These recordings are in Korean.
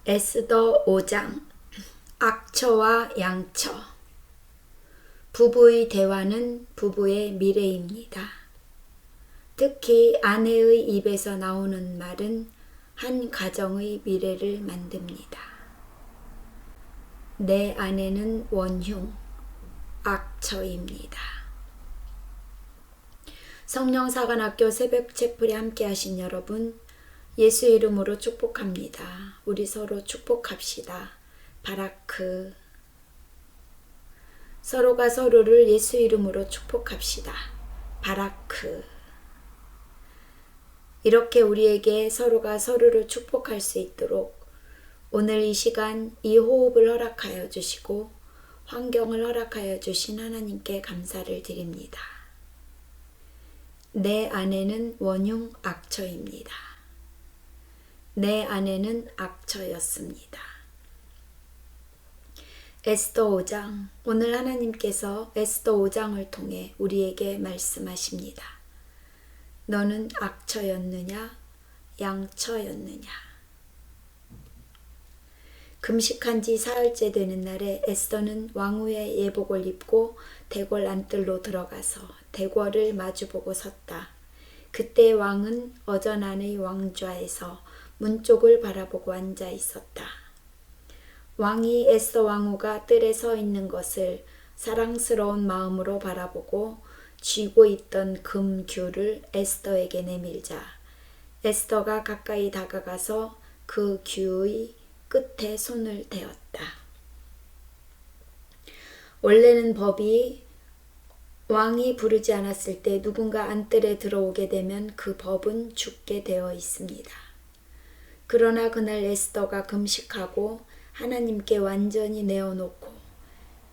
에스더 5장 악처와 양처. 부부의 대화는 부부의 미래입니다. 특히 아내의 입에서 나오는 말은 한 가정의 미래를 만듭니다. 내 아내는 원흉, 악처입니다. 성령사관학교 새벽 채플에 함께 하신 여러분, 예수 이름으로 축복합니다. 우리 서로 축복합시다. 바라크. 서로가 서로를 예수 이름으로 축복합시다. 바라크. 이렇게 우리에게 서로가 서로를 축복할 수 있도록 오늘 이 시간 이 호흡을 허락하여 주시고 환경을 허락하여 주신 하나님께 감사를 드립니다. 내 아내는 원흉 악처입니다. 내 아내는 악처였습니다. 에스더 5장. 오늘 하나님께서 에스더 5장을 통해 우리에게 말씀하십니다. 너는 악처였느냐, 양처였느냐. 금식한 지 사흘째 되는 날에 에스더는 왕후의 예복을 입고 대궐 안뜰로 들어가서 대궐을 마주보고 섰다. 그때 왕은 어전 안의 왕좌에서 문 쪽을 바라보고 앉아 있었다. 왕이 에스더 왕후가 뜰에 서 있는 것을 사랑스러운 마음으로 바라보고 쥐고 있던 금규를 에스더에게 내밀자 에스더가 가까이 다가가서 그 규의 끝에 손을 대었다. 원래는 법이 왕이 부르지 않았을 때 누군가 안뜰에 들어오게 되면 그 법은 죽게 되어 있습니다. 그러나 그날 에스더가 금식하고 하나님께 완전히 내어놓고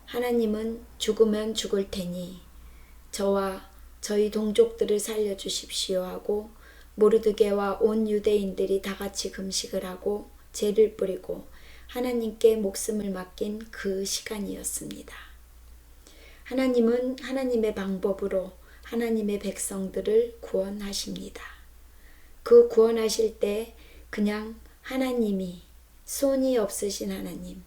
하나님은 죽으면 죽을 테니 저와 저희 동족들을 살려주십시오 하고 모르드게와 온 유대인들이 다 같이 금식을 하고 제를 뿌리고 하나님께 목숨을 맡긴 그 시간이었습니다. 하나님은 하나님의 방법으로 하나님의 백성들을 구원하십니다. 그 구원하실 때 그냥 하나님이 손이 없으신 하나님,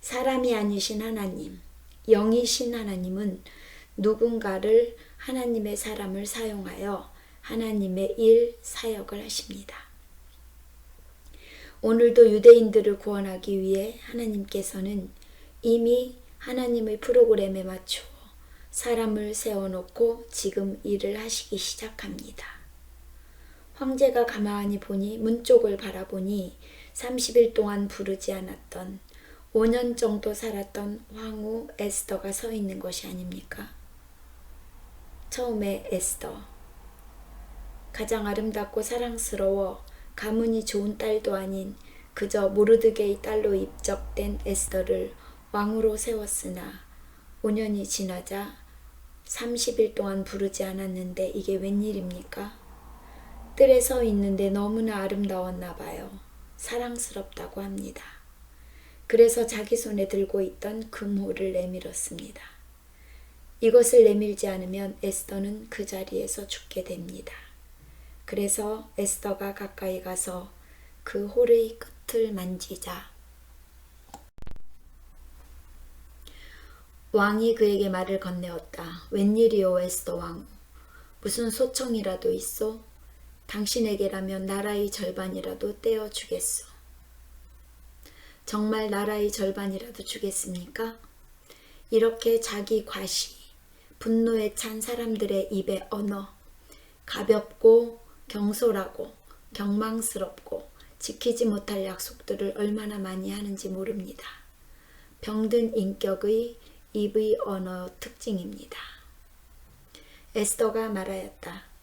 사람이 아니신 하나님, 영이신 하나님은 누군가를 하나님의 사람을 사용하여 하나님의 일 사역을 하십니다. 오늘도 유대인들을 구원하기 위해 하나님께서는 이미 하나님의 프로그램에 맞추어 사람을 세워놓고 지금 일을 하시기 시작합니다. 황제가 가만히 보니 문 쪽을 바라보니 30일 동안 부르지 않았던 5년 정도 살았던 황후 에스더가 서 있는 것이 아닙니까? 처음에 에스더, 가장 아름답고 사랑스러워 가문이 좋은 딸도 아닌 그저 모르드게의 딸로 입적된 에스더를 왕으로 세웠으나 5년이 지나자 30일 동안 부르지 않았는데 이게 웬일입니까? 뜰에 서 있는데 너무나 아름다웠나 봐요. 사랑스럽다고 합니다. 그래서 자기 손에 들고 있던 금호를 내밀었습니다. 이것을 내밀지 않으면 에스더는 그 자리에서 죽게 됩니다. 그래서 에스더가 가까이 가서 그 홀의 끝을 만지자 왕이 그에게 말을 건네었다. 웬일이오 에스더 왕후, 무슨 소청이라도 있어? 당신에게라면 나라의 절반이라도 떼어주겠소. 정말 나라의 절반이라도 주겠습니까? 이렇게 자기 과시, 분노에 찬 사람들의 입의 언어, 가볍고 경솔하고 경망스럽고 지키지 못할 약속들을 얼마나 많이 하는지 모릅니다. 병든 인격의 입의 언어 특징입니다. 에스더가 말하였다.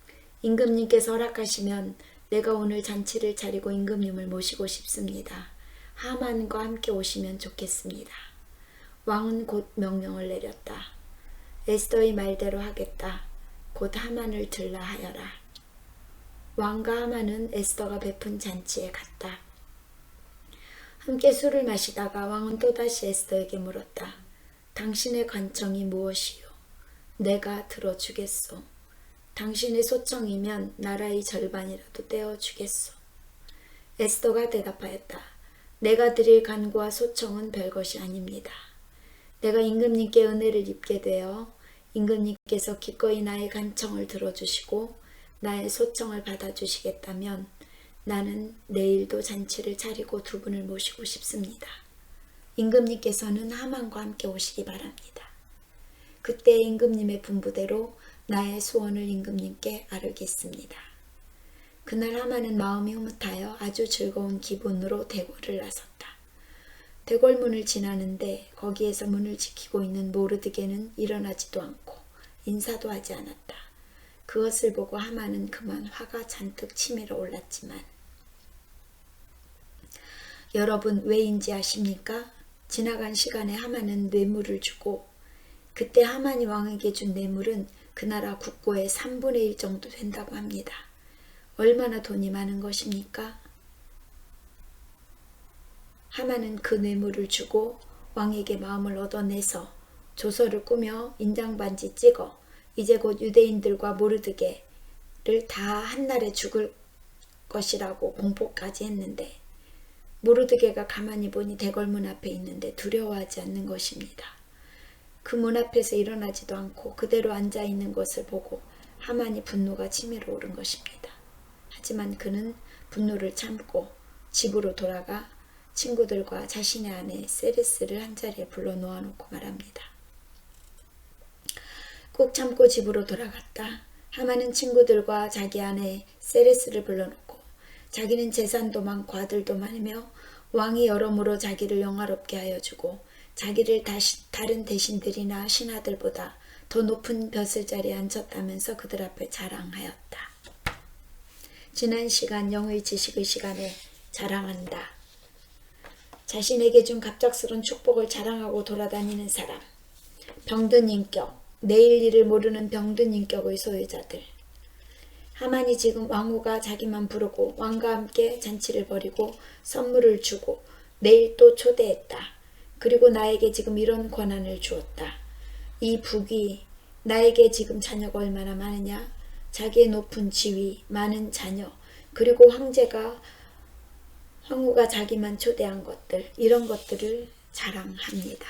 임금님께서 허락하시면 내가 오늘 잔치를 차리고 임금님을 모시고 싶습니다. 하만과 함께 오시면 좋겠습니다. 왕은 곧 명령을 내렸다. 에스더의 말대로 하겠다. 곧 하만을 들라 하여라. 왕과 하만은 에스더가 베푼 잔치에 갔다. 함께 술을 마시다가 왕은 또다시 에스더에게 물었다. 당신의 간청이 무엇이요? 내가 들어주겠소. 당신의 소청이면 나라의 절반이라도 떼어주겠소. 에스더가 대답하였다. 내가 드릴 간구와 소청은 별것이 아닙니다. 내가 임금님께 은혜를 입게 되어 임금님께서 기꺼이 나의 간청을 들어주시고 나의 소청을 받아주시겠다면 나는 내일도 잔치를 차리고 두 분을 모시고 싶습니다. 임금님께서는 하만과 함께 오시기 바랍니다. 그때 임금님의 분부대로 나의 소원을 임금님께 아뢰겠습니다. 그날 하만은 마음이 흐뭇하여 아주 즐거운 기분으로 대궐을 나섰다. 대궐문을 지나는데 거기에서 문을 지키고 있는 모르드게는 일어나지도 않고 인사도 하지 않았다. 그것을 보고 하만은 그만 화가 잔뜩 치밀어 올랐지만 여러분 왜인지 아십니까? 지나간 시간에 하만은 뇌물을 주고 그때 하만이 왕에게 준 뇌물은 그 나라 국고의 3분의 1 정도 된다고 합니다. 얼마나 돈이 많은 것입니까? 하만은 그 뇌물을 주고 왕에게 마음을 얻어내서 조서를 꾸며 인장반지 찍어 이제 곧 유대인들과 모르드게를 다 한날에 죽을 것이라고 공포까지 했는데 모르드게가 가만히 보니 대궐문 앞에 있는데 두려워하지 않는 것입니다. 그 문 앞에서 일어나지도 않고 그대로 앉아있는 것을 보고 하만이 분노가 치밀어 오른 것입니다. 하지만 그는 분노를 참고 집으로 돌아가 친구들과 자신의 아내 세레스를 한자리에 불러 놓아놓고 말합니다. 꼭 참고 집으로 돌아갔다. 하만은 친구들과 자기 아내 세레스를 불러놓고 자기는 재산도 많고 아들도 많으며 왕이 여러모로 자기를 영화롭게 하여 주고 자기를 다른 대신들이나 신하들보다 더 높은 벼슬자리에 앉혔다면서 그들 앞에 자랑하였다. 지난 시간 영의 지식의 시간에 자랑한다. 자신에게 준 갑작스런 축복을 자랑하고 돌아다니는 사람, 병든 인격, 내일 일을 모르는 병든 인격의 소유자들. 하만이 지금 왕후가 자기만 부르고 왕과 함께 잔치를 벌이고 선물을 주고 내일 또 초대했다. 그리고 나에게 지금 이런 권한을 주었다. 이 북이 나에게 지금 자녀가 얼마나 많으냐? 자기의 높은 지위, 많은 자녀, 그리고 황후가 자기만 초대한 것들, 이런 것들을 자랑합니다.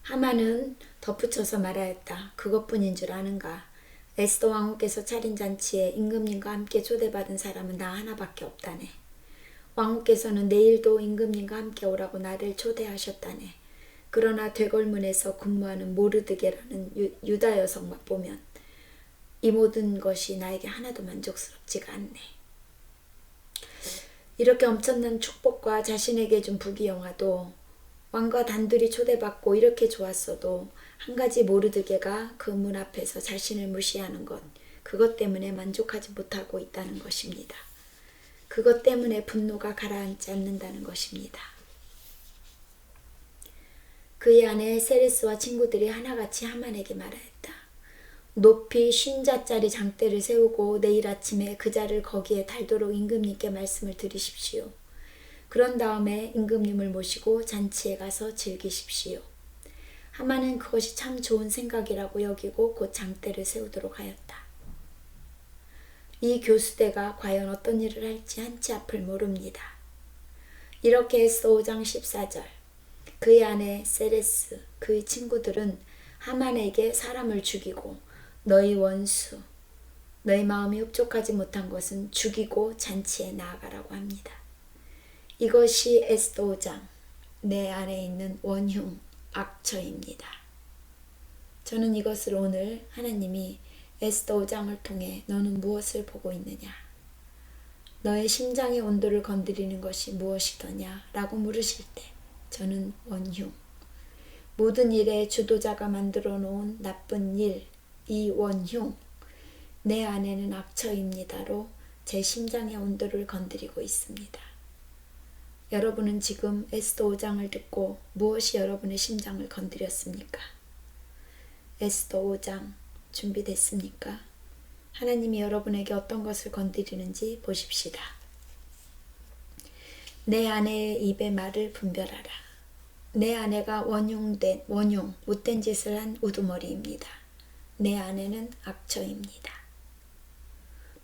하만은 덧붙여서 말하였다. 그것뿐인 줄 아는가? 에스더 왕후께서 차린 잔치에 임금님과 함께 초대받은 사람은 나 하나밖에 없다네. 왕후께서는 내일도 임금님과 함께 오라고 나를 초대하셨다네. 그러나 되걸문에서 근무하는 모르드게라는 유다 여성만 보면 이 모든 것이 나에게 하나도 만족스럽지가 않네. 이렇게 엄청난 축복과 자신에게 준 부귀영화도 왕과 단둘이 초대받고 이렇게 좋았어도 한 가지 모르드게가 그 문 앞에서 자신을 무시하는 것, 그것 때문에 만족하지 못하고 있다는 것입니다. 그것 때문에 분노가 가라앉지 않는다는 것입니다. 그의 아내 세레스와 친구들이 하나같이 하만에게 말하였다. 높이 50자짜리 장대를 세우고 내일 아침에 그 자를 거기에 달도록 임금님께 말씀을 드리십시오. 그런 다음에 임금님을 모시고 잔치에 가서 즐기십시오. 하만은 그것이 참 좋은 생각이라고 여기고 곧 장대를 세우도록 하였다. 이 교수대가 과연 어떤 일을 할지 한치 앞을 모릅니다. 이렇게 에스더 5장 14절 그의 아내 세레스, 그의 친구들은 하만에게 사람을 죽이고 너희 원수, 너희 마음이 흡족하지 못한 것은 죽이고 잔치에 나아가라고 합니다. 이것이 에스더 5장, 내 안에 있는 원흉, 악처입니다. 저는 이것을 오늘 하나님이 에스더 5장을 통해 너는 무엇을 보고 있느냐? 너의 심장의 온도를 건드리는 것이 무엇이더냐? 라고 물으실 때 저는 원흉, 모든 일의 주도자가 만들어 놓은 나쁜 일, 이 원흉, 내 안에는 악처입니다로 제 심장의 온도를 건드리고 있습니다. 여러분은 지금 에스더 5장을 듣고 무엇이 여러분의 심장을 건드렸습니까? 에스더 5장 준비됐습니까? 하나님이 여러분에게 어떤 것을 건드리는지 보십시다. 내 아내의 입의 말을 분별하라. 내 아내가 원흉, 못된 짓을 한 우두머리입니다. 내 아내는 악처입니다.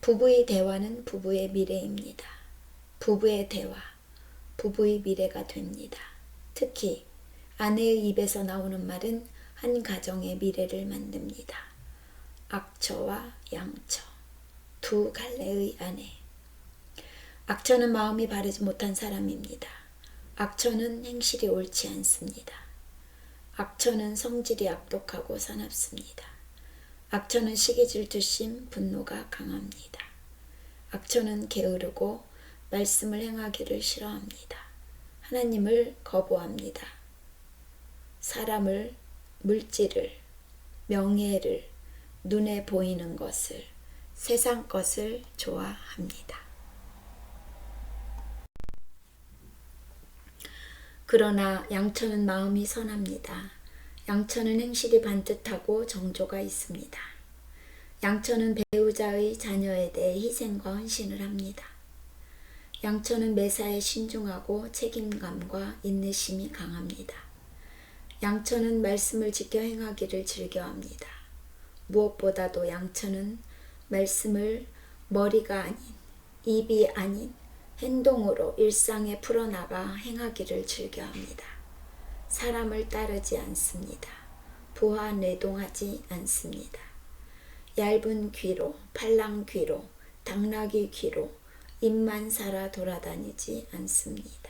부부의 대화는 부부의 미래입니다. 부부의 대화, 부부의 미래가 됩니다. 특히 아내의 입에서 나오는 말은 한 가정의 미래를 만듭니다. 악처와 양처, 두 갈래의 아내. 악처는 마음이 바르지 못한 사람입니다. 악처는 행실이 옳지 않습니다. 악처는 성질이 악독하고 사납습니다. 악처는 시기 질투심, 분노가 강합니다. 악처는 게으르고 말씀을 행하기를 싫어합니다. 하나님을 거부합니다. 사람을, 물질을, 명예를, 눈에 보이는 것을, 세상 것을 좋아합니다. 그러나 양처는 마음이 선합니다. 양처는 행실이 반듯하고 정조가 있습니다. 양처는 배우자의 자녀에 대해 희생과 헌신을 합니다. 양처는 매사에 신중하고 책임감과 인내심이 강합니다. 양처는 말씀을 지켜 행하기를 즐겨합니다. 무엇보다도 양처는 말씀을 머리가 아닌, 입이 아닌 행동으로 일상에 풀어나가 행하기를 즐겨합니다. 사람을 따르지 않습니다. 부하 내동하지 않습니다. 얇은 귀로, 팔랑 귀로, 당나귀 귀로 입만 살아 돌아다니지 않습니다.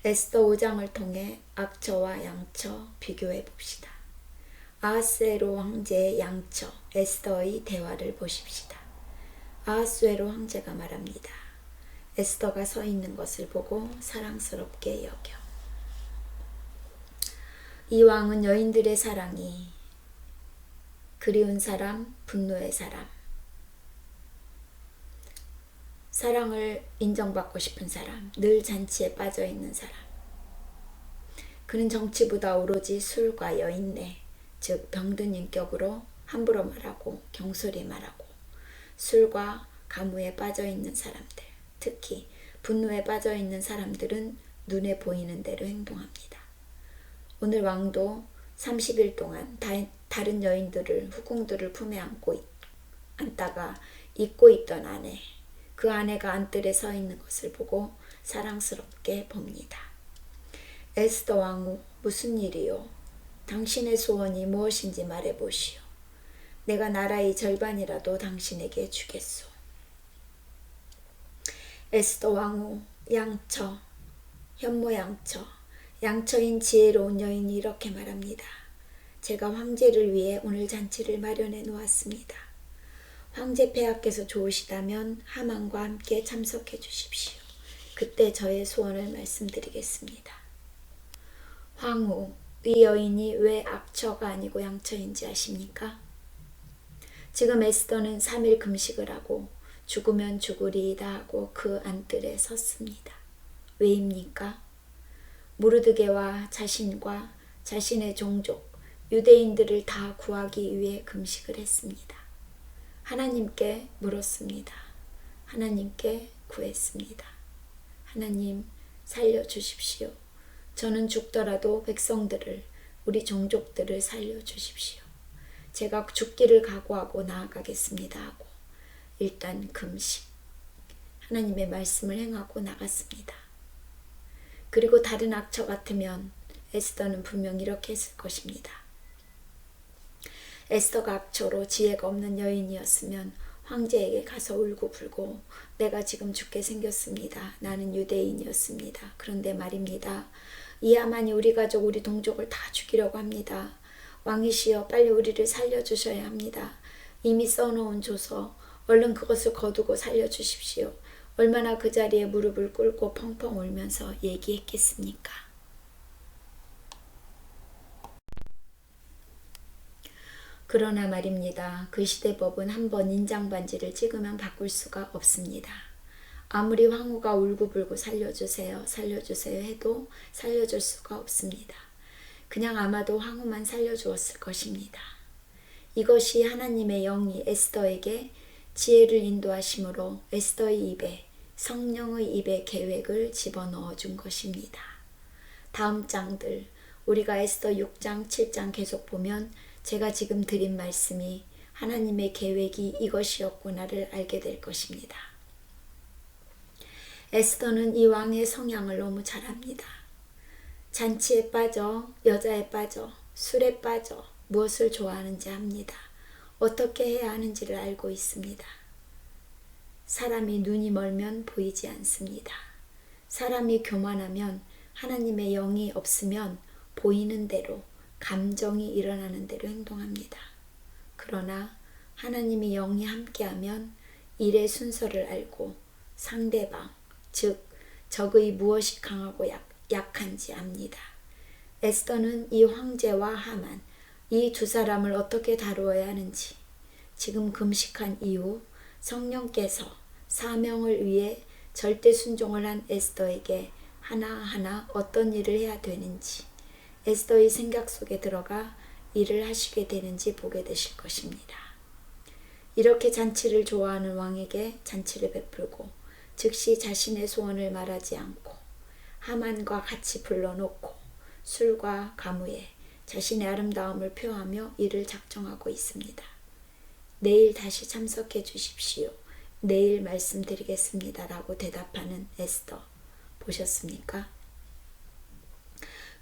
에스더 5장을 통해 악처와 양처 비교해 봅시다. 아하스웨로 황제의 양처 에스더의 대화를 보십시다. 아하스웨로 황제가 말합니다. 에스더가 서 있는 것을 보고 사랑스럽게 여겨. 이 왕은 여인들의 사랑이 그리운 사람, 분노의 사람, 사랑을 인정받고 싶은 사람, 늘 잔치에 빠져있는 사람. 그는 정치보다 오로지 술과 여인내, 즉 병든 인격으로 함부로 말하고 경솔히 말하고 술과 가무에 빠져있는 사람들, 특히 분노에 빠져있는 사람들은 눈에 보이는 대로 행동합니다. 오늘 왕도 30일 동안 다른 여인들을, 후궁들을 품에 안다가 잊고 있던 아내, 그 아내가 안뜰에 서 있는 것을 보고 사랑스럽게 봅니다. 에스더 왕후, 무슨 일이요? 당신의 소원이 무엇인지 말해보시오. 내가 나라의 절반이라도 당신에게 주겠소. 에스더 왕후, 양처, 현모양처, 양처인 지혜로운 여인이 이렇게 말합니다. 제가 황제를 위해 오늘 잔치를 마련해 놓았습니다. 황제 폐하께서 좋으시다면 하만과 함께 참석해 주십시오. 그때 저의 소원을 말씀드리겠습니다. 황후, 이 여인이 왜 악처가 아니고 양처인지 아십니까? 지금 에스더는 3일 금식을 하고 죽으면 죽으리이다 하고 그 안뜰에 섰습니다. 왜입니까? 무르드게와 자신과 자신의 종족, 유대인들을 다 구하기 위해 금식을 했습니다. 하나님께 물었습니다. 하나님께 구했습니다. 하나님 살려주십시오. 저는 죽더라도 백성들을, 우리 종족들을 살려주십시오. 제가 죽기를 각오하고 나아가겠습니다 하고 일단 금식, 하나님의 말씀을 행하고 나갔습니다. 그리고 다른 악처 같으면 에스더는 분명 이렇게 했을 것입니다. 에스더가 악처로 지혜가 없는 여인이었으면 황제에게 가서 울고불고 내가 지금 죽게 생겼습니다. 나는 유대인이었습니다. 그런데 말입니다. 이 하만이 우리 가족, 우리 동족을 다 죽이려고 합니다. 왕이시여 빨리 우리를 살려주셔야 합니다. 이미 써놓은 조서 얼른 그것을 거두고 살려주십시오. 얼마나 그 자리에 무릎을 꿇고 펑펑 울면서 얘기했겠습니까? 그러나 말입니다. 그 시대 법은 한번 인장반지를 찍으면 바꿀 수가 없습니다. 아무리 황후가 울고불고 살려주세요, 살려주세요 해도 살려줄 수가 없습니다. 그냥 아마도 황후만 살려주었을 것입니다. 이것이 하나님의 영이 에스더에게 지혜를 인도하심으로 에스더의 입에, 성령의 입에 계획을 집어넣어 준 것입니다. 다음 장들 우리가 에스더 6장, 7장 계속 보면 제가 지금 드린 말씀이 하나님의 계획이 이것이었구나를 알게 될 것입니다. 에스더는 이 왕의 성향을 너무 잘 압니다. 잔치에 빠져, 여자에 빠져, 술에 빠져 무엇을 좋아하는지 압니다. 어떻게 해야 하는지를 알고 있습니다. 사람이 눈이 멀면 보이지 않습니다. 사람이 교만하면 하나님의 영이 없으면 보이는 대로 감정이 일어나는 대로 행동합니다. 그러나 하나님의 영이 함께하면 일의 순서를 알고 상대방, 즉 적의 무엇이 강하고 약한지 압니다. 에스더는 이 황제와 하만, 이 두 사람을 어떻게 다루어야 하는지 지금 금식한 이후 성령께서 사명을 위해 절대 순종을 한 에스더에게 하나하나 어떤 일을 해야 되는지 에스더의 생각 속에 들어가 일을 하시게 되는지 보게 되실 것입니다. 이렇게 잔치를 좋아하는 왕에게 잔치를 베풀고 즉시 자신의 소원을 말하지 않고 하만과 같이 불러놓고 술과 가무에 자신의 아름다움을 표하며 일을 작정하고 있습니다. 내일 다시 참석해 주십시오. 내일 말씀드리겠습니다. 라고 대답하는 에스더 보셨습니까?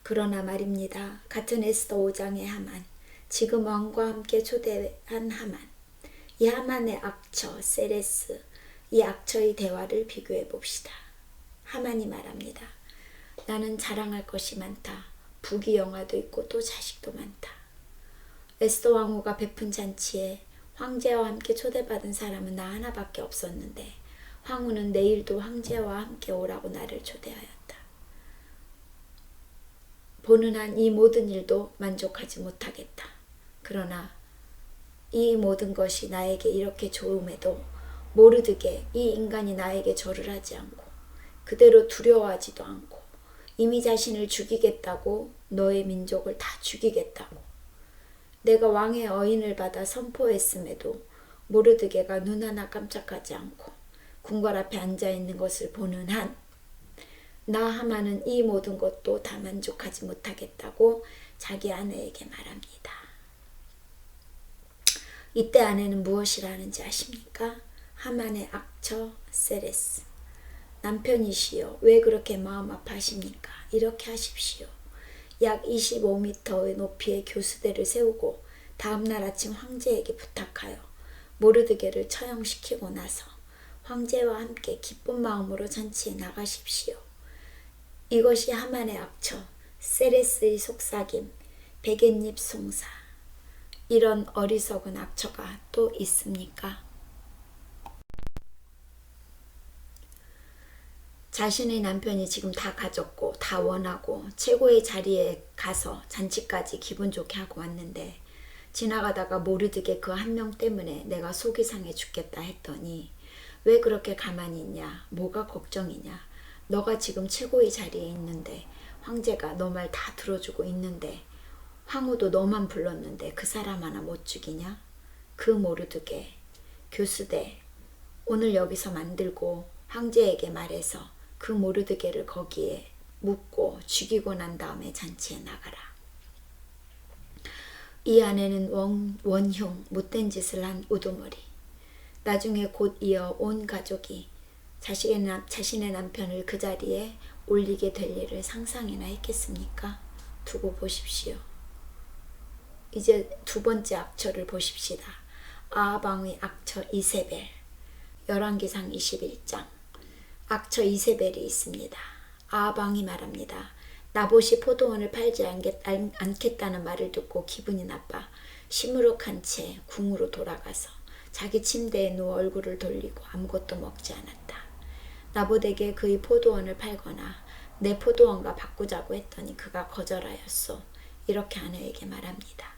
그러나 말입니다. 같은 에스더 5장의 하만, 지금 왕과 함께 초대한 하만, 이 하만의 악처 세레스, 이 악처의 대화를 비교해 봅시다. 하만이 말합니다. 나는 자랑할 것이 많다. 부귀영화도 있고 또 자식도 많다. 에스더 왕후가 베푼 잔치에 황제와 함께 초대받은 사람은 나 하나밖에 없었는데 황후는 내일도 황제와 함께 오라고 나를 초대하였다. 보는 한 이 모든 일도 만족하지 못하겠다. 그러나 이 모든 것이 나에게 이렇게 좋음에도 모르드게 이 인간이 나에게 절을 하지 않고 그대로 두려워하지도 않고 이미 자신을 죽이겠다고 너의 민족을 다 죽이겠다고 내가 왕의 어인을 받아 선포했음에도 모르드게가 눈 하나 깜짝하지 않고 궁궐 앞에 앉아있는 것을 보는 한 나 하만은 이 모든 것도 다 만족하지 못하겠다고 자기 아내에게 말합니다. 이때 아내는 무엇이라 하는지 아십니까? 하만의 악처 세레스. 남편이시여 왜 그렇게 마음 아파하십니까? 이렇게 하십시오. 약 25m의 높이의 교수대를 세우고 다음날 아침 황제에게 부탁하여 모르드게를 처형시키고 나서 황제와 함께 기쁜 마음으로 잔치에 나가십시오. 이것이 하만의 악처 세레스의 속삭임 베갯잎 송사. 이런 어리석은 악처가 또 있습니까? 자신의 남편이 지금 다 가졌고 다 원하고 최고의 자리에 가서 잔치까지 기분 좋게 하고 왔는데 지나가다가 모르드게 그 한 명 때문에 내가 속이 상해 죽겠다 했더니 왜 그렇게 가만히 있냐? 뭐가 걱정이냐? 너가 지금 최고의 자리에 있는데 황제가 너 말 다 들어주고 있는데 황후도 너만 불렀는데 그 사람 하나 못 죽이냐? 그 모르드게 교수대 오늘 여기서 만들고 황제에게 말해서 그 모르드게를 거기에 묻고 죽이고 난 다음에 잔치에 나가라. 이 아내는 원흉 못된 짓을 한 우두머리. 나중에 곧 이어 온 가족이 자신의 남편을 그 자리에 올리게 될 일을 상상이나 했겠습니까? 두고 보십시오. 이제 두 번째 악처를 보십시다. 아합왕의 악처 이세벨. 열왕기상 21장. 악처 이세벨이 있습니다. 아합왕이 말합니다. 나봇이 포도원을 팔지 않겠다는 말을 듣고 기분이 나빠 시무룩한 채 궁으로 돌아가서 자기 침대에 누워 얼굴을 돌리고 아무것도 먹지 않았다. 나봇에게 그의 포도원을 팔거나 내 포도원과 바꾸자고 했더니 그가 거절하였소. 이렇게 아내에게 말합니다.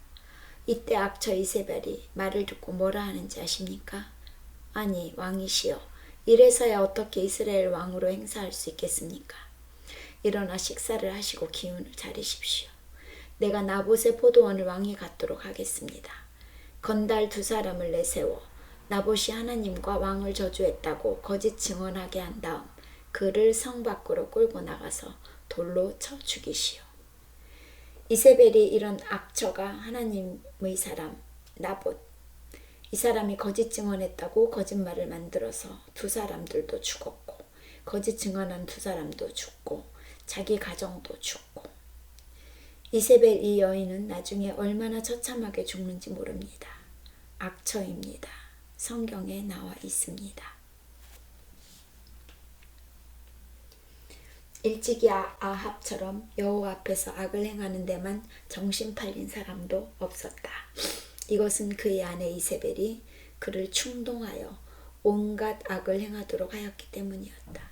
이때 악처 이세벨이 말을 듣고 뭐라 하는지 아십니까? 아니 왕이시여 이래서야 어떻게 이스라엘 왕으로 행사할 수 있겠습니까? 일어나 식사를 하시고 기운을 차리십시오. 내가 나봇의 포도원을 왕이 갖도록 하겠습니다. 건달 두 사람을 내세워 나봇이 하나님과 왕을 저주했다고 거짓 증언하게 한 다음 그를 성 밖으로 끌고 나가서 돌로 쳐 죽이시오. 이세벨이 이런 악처가 하나님의 사람 나봇, 이 사람이 거짓 증언했다고 거짓말을 만들어서 두 사람들도 죽었고, 거짓 증언한 두 사람도 죽고, 자기 가정도 죽고, 이세벨 이 여인은 나중에 얼마나 처참하게 죽는지 모릅니다. 악처입니다. 성경에 나와 있습니다. 일찍이 아합처럼 여호와 앞에서 악을 행하는 데만 정신 팔린 사람도 없었다. 이것은 그의 아내 이세벨이 그를 충동하여 온갖 악을 행하도록 하였기 때문이었다.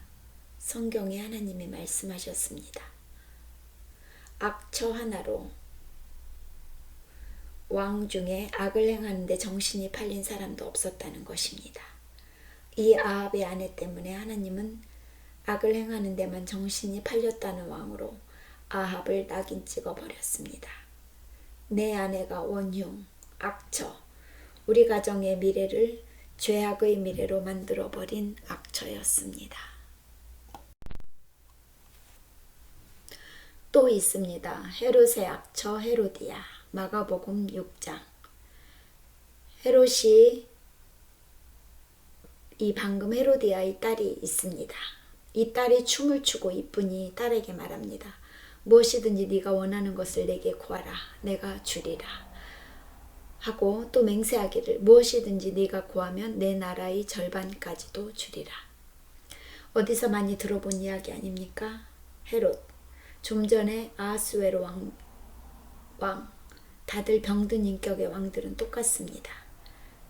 성경에 하나님이 말씀하셨습니다. 악처 하나로 왕 중에 악을 행하는데 정신이 팔린 사람도 없었다는 것입니다. 이 아합의 아내 때문에 하나님은 악을 행하는 데만 정신이 팔렸다는 왕으로 아합을 낙인 찍어 버렸습니다. 내 아내가 원흉, 악처, 우리 가정의 미래를 죄악의 미래로 만들어버린 악처였습니다. 또 있습니다. 헤롯의 악처 헤로디야. 마가복음 6장. 헤롯이 이 방금 헤로디아의 딸이 있습니다. 이 딸이 춤을 추고 이쁘니 딸에게 말합니다. 무엇이든지 네가 원하는 것을 내게 구하라. 내가 주리라. 하고 또 맹세하기를 무엇이든지 네가 구하면 내 나라의 절반까지도 주리라. 어디서 많이 들어본 이야기 아닙니까? 헤롯. 좀 전에 아하수에로 왕. 다들 병든 인격의 왕들은 똑같습니다.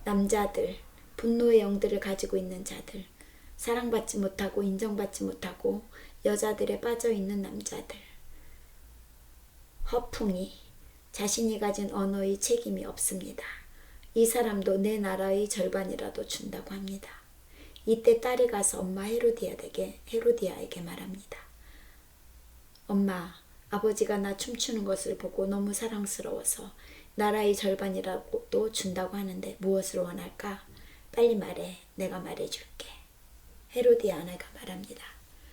남자들, 분노의 영들을 가지고 있는 자들, 사랑받지 못하고 인정받지 못하고 여자들에 빠져있는 남자들, 허풍이, 자신이 가진 언어의 책임이 없습니다. 이 사람도 내 나라의 절반이라도 준다고 합니다. 이때 딸이 가서 엄마 헤로디아에게 말합니다. 엄마, 아버지가 나 춤추는 것을 보고 너무 사랑스러워서 나라의 절반이라도 준다고 하는데 무엇을 원할까? 빨리 말해. 내가 말해줄게. 헤로디아 아내가 말합니다.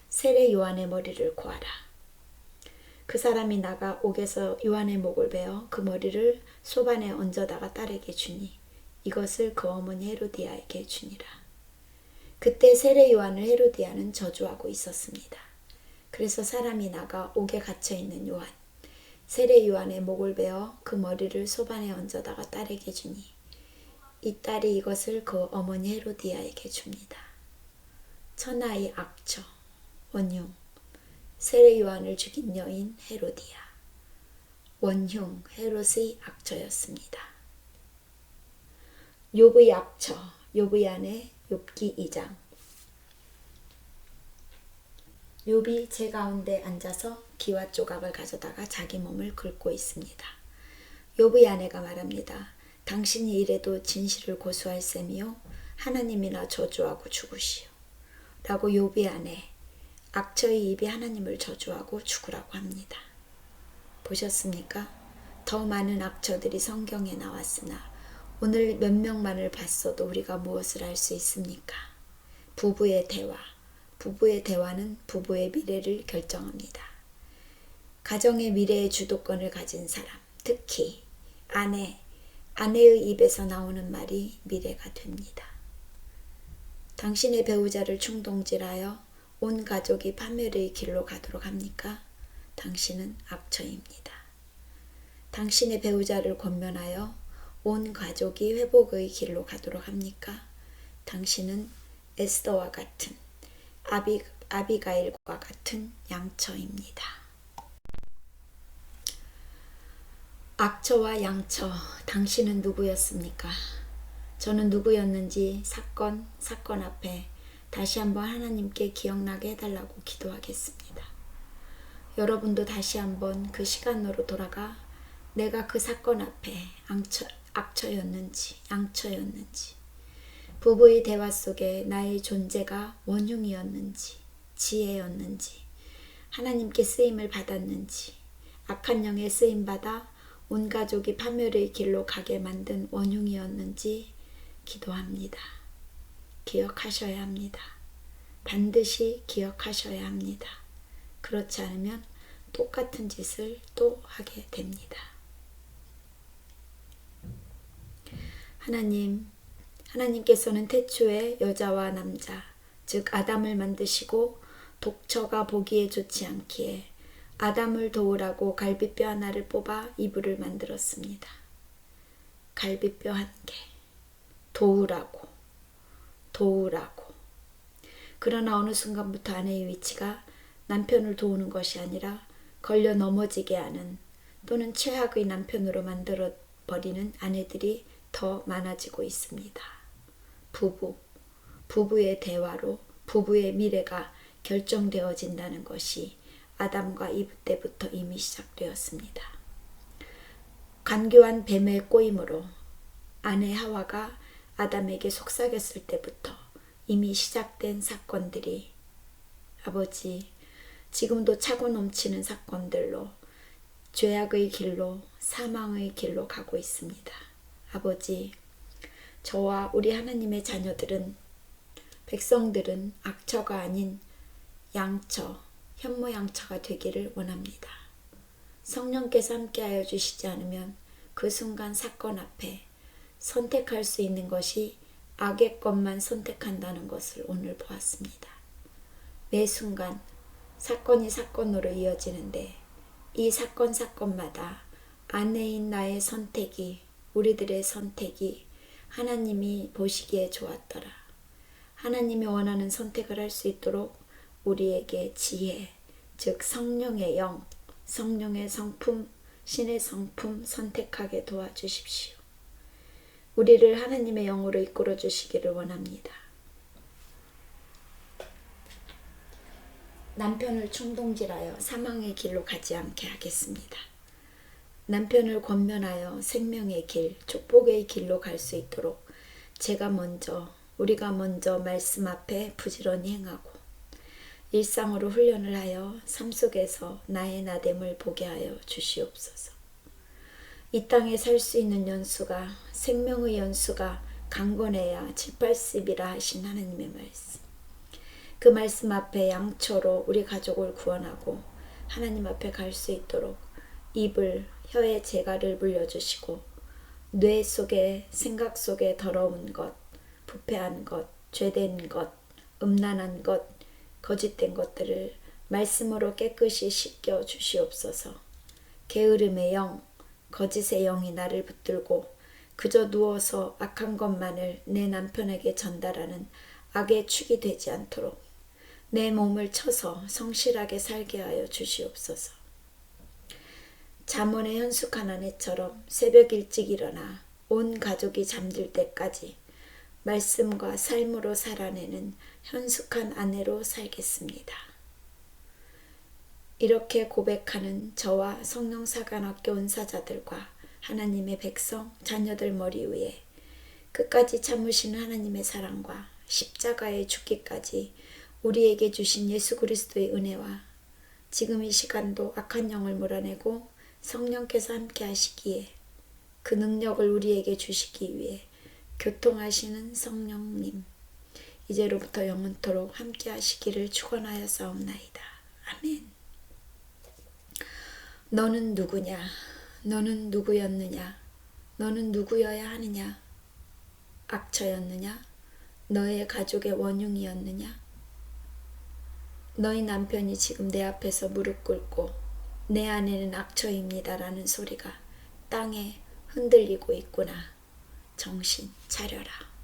세례 요한의 머리를 구하라. 그 사람이 나가 옥에서 요한의 목을 베어 그 머리를 소반에 얹어다가 딸에게 주니 이것을 그 어머니 헤로디아에게 주니라. 그때 세례 요한을 헤로디아는 저주하고 있었습니다. 그래서 사람이 나가 옥에 갇혀있는 요한, 세례 요한의 목을 베어 그 머리를 소반에 얹어다가 딸에게 주니 이 딸이 이것을 그 어머니 헤로디아에게 줍니다. 천하의 악처, 원흉, 세례 요한을 죽인 여인 헤로디아, 원흉 헤롯의 악처였습니다. 욥의 악처, 욥의 아내 욥기 2장. 욥이 제 가운데 앉아서 기와 조각을 가져다가 자기 몸을 긁고 있습니다. 욥의 아내가 말합니다. 당신이 이래도 진실을 고수할 셈이요 하나님이나 저주하고 죽으시오. 라고 욥의 아내 악처의 입이 하나님을 저주하고 죽으라고 합니다. 보셨습니까? 더 많은 악처들이 성경에 나왔으나 오늘 몇 명만을 봤어도 우리가 무엇을 할 수 있습니까? 부부의 대화. 부부의 대화는 부부의 미래를 결정합니다. 가정의 미래의 주도권을 가진 사람, 특히 아내의 입에서 나오는 말이 미래가 됩니다. 당신의 배우자를 충동질하여 온 가족이 파멸의 길로 가도록 합니까? 당신은 악처입니다. 당신의 배우자를 권면하여 온 가족이 회복의 길로 가도록 합니까? 당신은 에스더와 같은 아비가일과 같은 양처입니다. 악처와 양처, 당신은 누구였습니까? 저는 누구였는지 사건 앞에 다시 한번 하나님께 기억나게 해달라고 기도하겠습니다. 여러분도 다시 한번 그 시간으로 돌아가 내가 그 사건 앞에 악처였는지 양처였는지, 부부의 대화 속에 나의 존재가 원흉이었는지 지혜였는지, 하나님께 쓰임을 받았는지, 악한 영에 쓰임받아 온 가족이 파멸의 길로 가게 만든 원흉이었는지 기도합니다. 기억하셔야 합니다. 반드시 기억하셔야 합니다. 그렇지 않으면 똑같은 짓을 또 하게 됩니다. 하나님께서는 태초에 여자와 남자, 즉 아담을 만드시고 독처가 보기에 좋지 않기에 아담을 도우라고 갈비뼈 하나를 뽑아 이불을 만들었습니다. 갈비뼈 한 개, 도우라고. 그러나 어느 순간부터 아내의 위치가 남편을 도우는 것이 아니라 걸려 넘어지게 하는 또는 최악의 남편으로 만들어버리는 아내들이 더 많아지고 있습니다. 부부의 대화로 부부의 미래가 결정되어진다는 것이 아담과 이브 때부터 이미 시작되었습니다. 간교한 뱀의 꼬임으로 아내 하와가 아담에게 속삭였을 때부터 이미 시작된 사건들이 아버지 지금도 차고 넘치는 사건들로 죄악의 길로 사망의 길로 가고 있습니다. 아버지 저와 우리 하나님의 자녀들은 백성들은 악처가 아닌 양처 현모양처가 되기를 원합니다. 성령께서 함께하여 주시지 않으면 그 순간 사건 앞에 선택할 수 있는 것이 악의 것만 선택한다는 것을 오늘 보았습니다. 매 순간 사건이 사건으로 이어지는데 이 사건마다 아내인 나의 선택이 우리들의 선택이 하나님이 보시기에 좋았더라. 하나님이 원하는 선택을 할 수 있도록 우리에게 지혜, 즉 성령의 영, 성령의 성품, 신의 성품 선택하게 도와주십시오. 우리를 하나님의 영으로 이끌어 주시기를 원합니다. 남편을 충동질하여 사망의 길로 가지 않게 하겠습니다. 남편을 권면하여 생명의 길, 축복의 길로 갈 수 있도록 우리가 먼저 말씀 앞에 부지런히 행하고 일상으로 훈련을 하여 삶 속에서 나의 나됨을 보게 하여 주시옵소서. 이 땅에 살 수 있는 연수가 생명의 연수가 강건해야 7, 80이라 하신 하나님의 말씀. 그 말씀 앞에 양초로 우리 가족을 구원하고 하나님 앞에 갈 수 있도록 입을 혀의 재갈을 물려주시고 뇌 속에 생각 속에 더러운 것, 부패한 것, 죄된 것, 음란한 것, 거짓된 것들을 말씀으로 깨끗이 씻겨 주시옵소서. 게으름의 영, 거짓의 영이 나를 붙들고 그저 누워서 악한 것만을 내 남편에게 전달하는 악의 축이 되지 않도록 내 몸을 쳐서 성실하게 살게 하여 주시옵소서. 잠언의 현숙한 아내처럼 새벽 일찍 일어나 온 가족이 잠들 때까지 말씀과 삶으로 살아내는 현숙한 아내로 살겠습니다. 이렇게 고백하는 저와 성령사관학교 은사자들과 하나님의 백성, 자녀들 머리 위에 끝까지 참으시는 하나님의 사랑과 십자가의 죽기까지 우리에게 주신 예수 그리스도의 은혜와 지금 이 시간도 악한 영을 몰아내고 성령께서 함께 하시기에 그 능력을 우리에게 주시기 위해 교통하시는 성령님 이제로부터 영원토록 함께 하시기를 축원하여 싸움나이다. 아멘. 너는 누구냐? 너는 누구였느냐? 너는 누구여야 하느냐? 악처였느냐? 너의 가족의 원흉이었느냐? 너희 남편이 지금 내 앞에서 무릎 꿇고 내 아내는 악처입니다 라는 소리가 땅에 흔들리고 있구나. 정신 차려라.